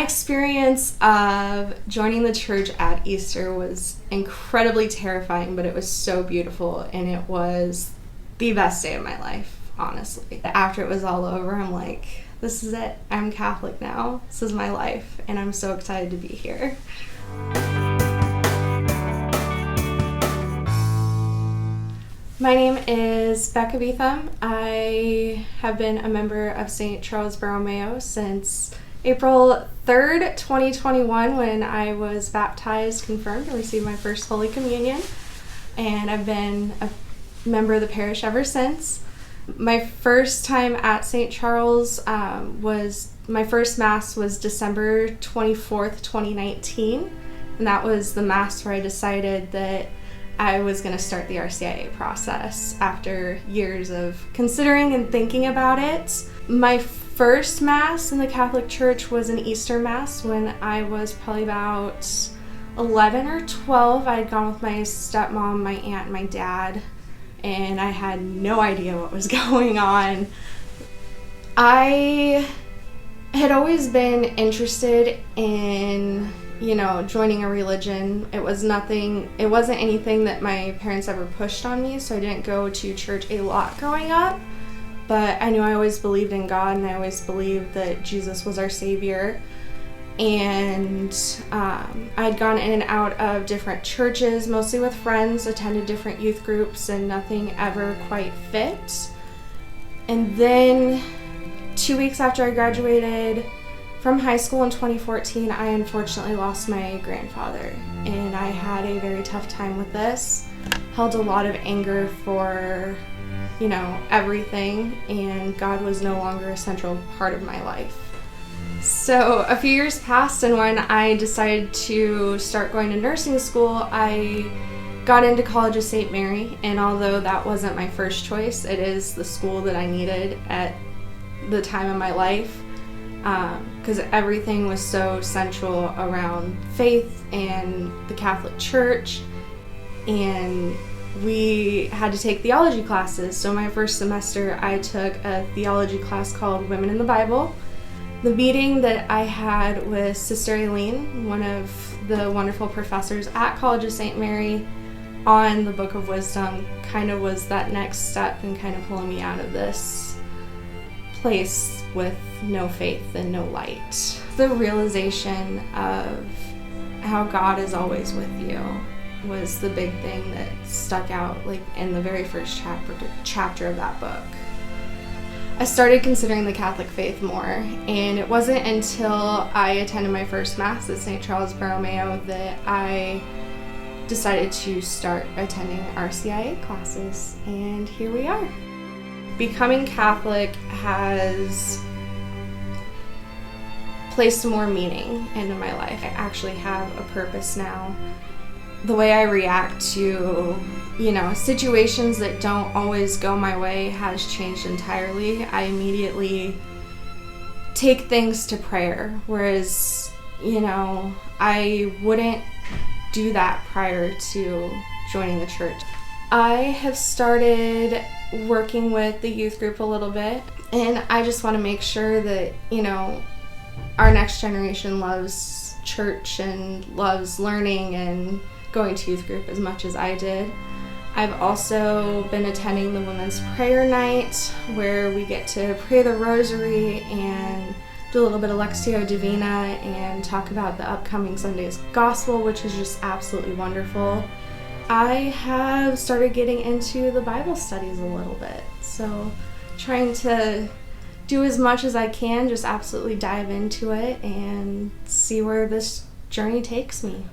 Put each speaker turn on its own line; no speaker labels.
experience of joining the church at Easter was incredibly terrifying, but it was so beautiful, and it was the best day of my life, honestly. After it was all over, I'm like, this is it. I'm Catholic now. This is my life, and I'm so excited to be here. My name is Becca Beetham. I have been a member of St. Charles Borromeo since April 3rd, 2021, when I was baptized, confirmed, and received my first Holy Communion. And I've been a member of the parish ever since. My first time at St. Charles my first Mass was December 24th, 2019. And that was the Mass where I decided that I was going to start the RCIA process after years of considering and thinking about it. My first Mass in the Catholic Church was an Easter Mass when I was probably about 11 or 12. I had gone with my stepmom, my aunt, and my dad, and I had no idea what was going on. I had always been interested in joining a religion. It wasn't anything that my parents ever pushed on me, so I didn't go to church a lot growing up, but I knew I always believed in God, and I always believed that Jesus was our Savior. And I'd gone in and out of different churches, mostly with friends, attended different youth groups, and nothing ever quite fit. And then 2 weeks after I graduated from high school in 2014, I unfortunately lost my grandfather, and I had a very tough time with this. Held a lot of anger for, everything, and God was no longer a central part of my life. So a few years passed, and when I decided to start going to nursing school, I got into College of St. Mary, and although that wasn't my first choice, it is the school that I needed at the time of my life. Because everything was so central around faith and the Catholic Church, and we had to take theology classes. So my first semester I took a theology class called Women in the Bible. The meeting that I had with Sister Aileen, one of the wonderful professors at College of St. Mary, on the Book of Wisdom kind of was that next step in kind of pulling me out of this place with no faith and no light. The realization of how God is always with you was the big thing that stuck out in the very first chapter of that book. I started considering the Catholic faith more, and it wasn't until I attended my first Mass at St. Charles Borromeo that I decided to start attending RCIA classes, and here we are. Becoming Catholic has placed more meaning into my life. I actually have a purpose now. The way I react to, situations that don't always go my way has changed entirely. I immediately take things to prayer, whereas, I wouldn't do that prior to joining the church. I have started working with the youth group a little bit, and I just want to make sure that, our next generation loves church and loves learning and going to youth group as much as I did. I've also been attending the Women's Prayer Night, where we get to pray the rosary and do a little bit of Lectio Divina and talk about the upcoming Sunday's Gospel, which is just absolutely wonderful. I have started getting into the Bible studies a little bit, so trying to do as much as I can, just absolutely dive into it and see where this journey takes me.